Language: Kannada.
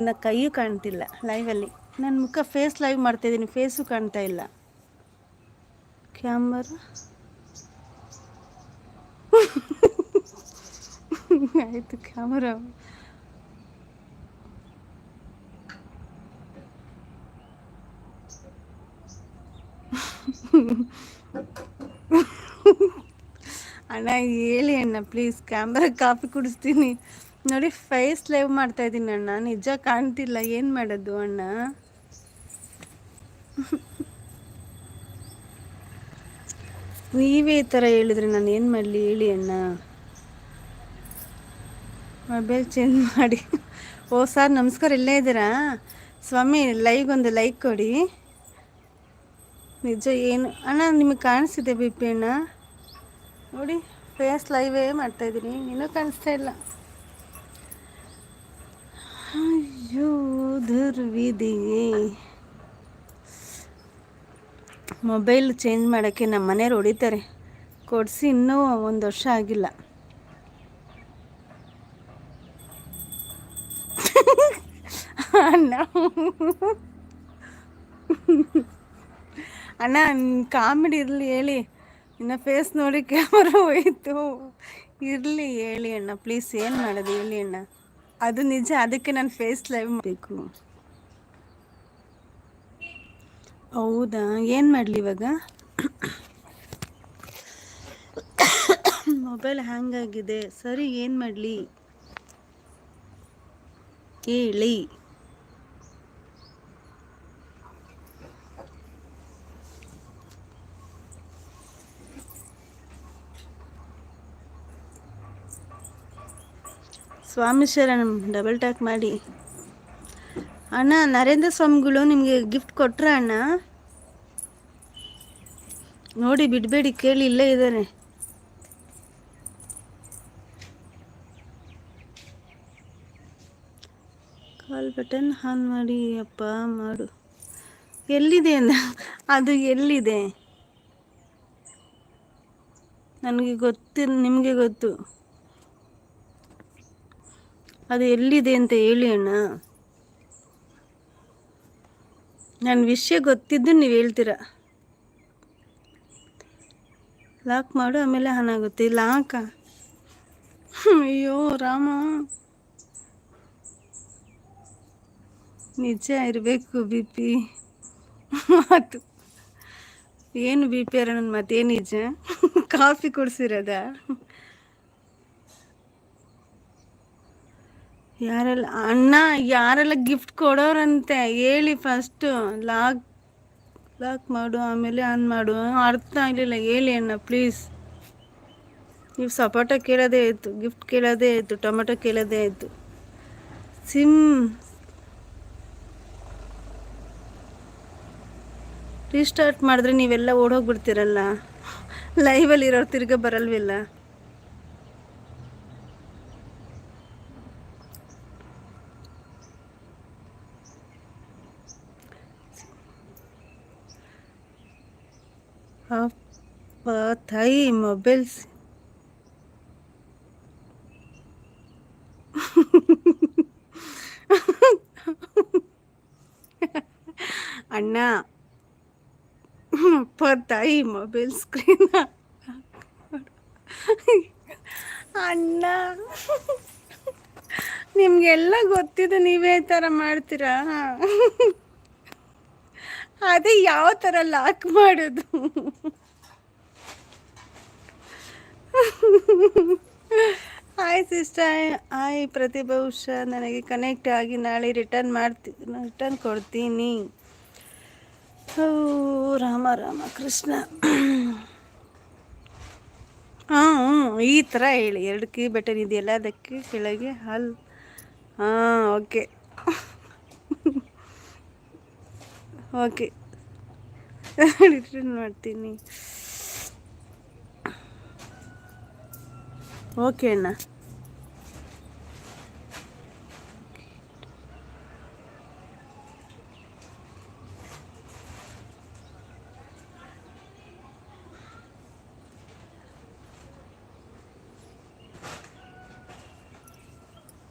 ನನ್ನ ಕೈಯೂ ಕಾಣ್ತಿಲ್ಲ ಲೈವಲ್ಲಿ. ನನ್ನ ಮುಖ ಫೇಸ್ ಲೈವ್ ಮಾಡ್ತಾಯಿದ್ದೀನಿ, ಫೇಸು ಕಾಣ್ತಾ ಇಲ್ಲ. ಕ್ಯಾಮರಾ ಆಯಿತು ಕ್ಯಾಮರಾ. ಅಣ್ಣ ಹೇಳಿ ಅಣ್ಣ ಪ್ಲೀಸ್, ಕ್ಯಾಮ್ರಾ ಕಾಪಿ ಕುಡಿಸ್ತೀನಿ ನೋಡಿ. ಫೇಸ್ ಲೈವ್ ಮಾಡ್ತಾಯಿದ್ದೀನಿ ಅಣ್ಣ, ನಿಜ ಕಾಣ್ತಿಲ್ಲ, ಏನು ಮಾಡೋದು ಅಣ್ಣ? ನೀವೇ ಈ ಥರ ಹೇಳಿದ್ರೆ ನಾನು ಏನು ಮಾಡಲಿ ಹೇಳಿ ಅಣ್ಣ? ಮೊಬೈಲ್ ಚೇಂಜ್ ಮಾಡಿ. ಓ ಸರ್ ನಮಸ್ಕಾರ, ಇಲ್ಲೇ ಇದ್ದೀರಾ ಸ್ವಾಮಿ? ಲೈವ್ಗೊಂದು ಲೈಕ್ ಕೊಡಿ. ನಿಜ ಏನು ಅಣ್ಣ ನಿಮಗೆ ಕಾಣಿಸ್ತಿದೆ ಬಿ ಪಿ ಅಣ್ಣ? ನೋಡಿ ಫೇಸ್ ಲೈವೇ ಮಾಡ್ತಾಯಿದ್ದೀನಿ, ಇನ್ನೂ ಕಾಣಿಸ್ತಾ ಇಲ್ಲ. ಅಯ್ಯೋ ದುರ್ವಿಧಿಯೇ. ಮೊಬೈಲ್ ಚೇಂಜ್ ಮಾಡೋಕ್ಕೆ ನಮ್ಮ ಮನೆಯವ್ರು ಹೊಡಿತಾರೆ, ಕೊಡಿಸಿ ಇನ್ನೂ 1 ವರ್ಷ ಆಗಿಲ್ಲ. ಅಣ್ಣ ಅಣ್ಣ ಕಾಮಿಡಿ ಇರಲಿ ಹೇಳಿ, ಇನ್ನು ಫೇಸ್ ನೋಡಿ ಕ್ಯಾಮರಾ ಹೋಯ್ತು. ಇರಲಿ ಹೇಳಿ ಅಣ್ಣ ಪ್ಲೀಸ್, ಏನು ಮಾಡೋದು ಹೇಳಿ ಅಣ್ಣ? ಅದು ನಿಜ, ಅದಕ್ಕೆ ನಾನು ಫೇಸ್ ಲೈವ್ ಮಾಡಬೇಕು. ಹೌದಾ, ಏನು ಮಾಡಲಿ ಇವಾಗ? ಮೊಬೈಲ್ ಹ್ಯಾಂಗ್ ಆಗಿದೆ ಸರಿ, ಏನು ಮಾಡಲಿ ಹೇಳಿ? ಸ್ವಾಮಿ ಶರಣಂ ಡಬಲ್ ಟ್ಯಾಕ್ ಮಾಡಿ. ಅಣ್ಣ ನರೇಂದ್ರ ಸ್ವಾಮಿಗಳು ನಿಮಗೆ ಗಿಫ್ಟ್ ಕೊಟ್ರ ಅಣ್ಣ? ನೋಡಿ ಬಿಡಬೇಡಿ, ಕೇಳಿ, ಇಲ್ಲೇ ಇದ್ದಾರೆ. ಕಾಲ್ ಬಟನ್ ಆನ್ ಮಾಡಿ ಅಪ್ಪ ಮಾಡು. ಎಲ್ಲಿದೆ ಅಂದ? ಅದು ಎಲ್ಲಿದೆ ನನಗೆ ಗೊತ್ತಿಲ್ಲ, ನಿಮಗೆ ಗೊತ್ತು ಅದು ಎಲ್ಲಿದೆ ಅಂತ ಹೇಳಿ ಅಣ್ಣ. ನನ್ನ ವಿಷಯ ಗೊತ್ತಿದ್ದು ನೀವು ಹೇಳ್ತೀರ. ಲಾಕ್ ಮಾಡು ಆಮೇಲೆ ಆನ್ ಆಗುತ್ತೆ. ಲಾಕ? ಅಯ್ಯೋ ರಾಮ, ನಿಜ ಇರಬೇಕು ಬಿ ಪಿ ಮಾತು. ಏನು ಬಿ ಪಿ ಅರ ನನ್ನ ಮಾತೇನು ನಿಜ? ಕಾಫಿ ಕುಡಿಸಿರೋದ? ಯಾರೆಲ್ಲ ಅಣ್ಣ, ಯಾರೆಲ್ಲ ಗಿಫ್ಟ್ ಕೊಡೋರಂತೆ ಹೇಳಿ ಫಸ್ಟು. ಲಾಕ್ ಮಾಡು ಆಮೇಲೆ ಆನ್ ಮಾಡು, ಅರ್ಥ ಆಗಲಿಲ್ಲ ಹೇಳಿ ಅಣ್ಣ ಪ್ಲೀಸ್. ನೀವು ಸಪೋಟ ಕೇಳೋದೇ ಆಯಿತು, ಗಿಫ್ಟ್ ಕೇಳೋದೇ ಆಯಿತು, ಟೊಮೆಟೊ ಕೇಳೋದೇ ಆಯಿತು. ಸಿಮ್ ರೀಸ್ಟಾರ್ಟ್ ಮಾಡಿದ್ರೆ ನೀವೆಲ್ಲ ಓಡೋಗ್ಬಿಡ್ತೀರಲ್ಲ, ಲೈವಲ್ಲಿ ಇರೋರು ತಿರ್ಗ ಬರಲ್ವಿಲ್ಲ. ಅಪ್ಪ ತಾಯಿ ಮೊಬೈಲ್ಸ್ ಅಣ್ಣ, ಅಪ್ಪ ತಾಯಿ ಮೊಬೈಲ್ ಸ್ಕ್ರೀನ್ ಅಣ್ಣ, ನಿಮಗೆಲ್ಲ ಗೊತ್ತಿದೆ, ನೀವೇ ಈ ಥರ ಮಾಡ್ತೀರಾ? ಅದೇ ಯಾವ ಥರ ಲಾಕ್ ಮಾಡೋದು? ಹಾಯ್ ಸಿಸ್ಟರ್, ಹಾಯ್ ಪ್ರತಿಭಾ ಉಷಾ. ನನಗೆ ಕನೆಕ್ಟ್ ಆಗಿ ನಾಳೆ ರಿಟರ್ನ್ ಕೊಡ್ತೀನಿ. ಓ ರಾಮ ರಾಮ ಕೃಷ್ಣ. ಹಾಂ ಈ ಥರ ಹೇಳಿ. 2 ಕೀ ಬಟನ್ ಇದೆಯಲ್ಲ, ಅದಕ್ಕೆ ಕೆಳಗೆ ಹಾಂ ಓಕೆ ಓಕೆ ರಿಟರ್ನ್ ಮಾಡ್ತೀನಿ. ಓಕೆ ಅಣ್ಣ.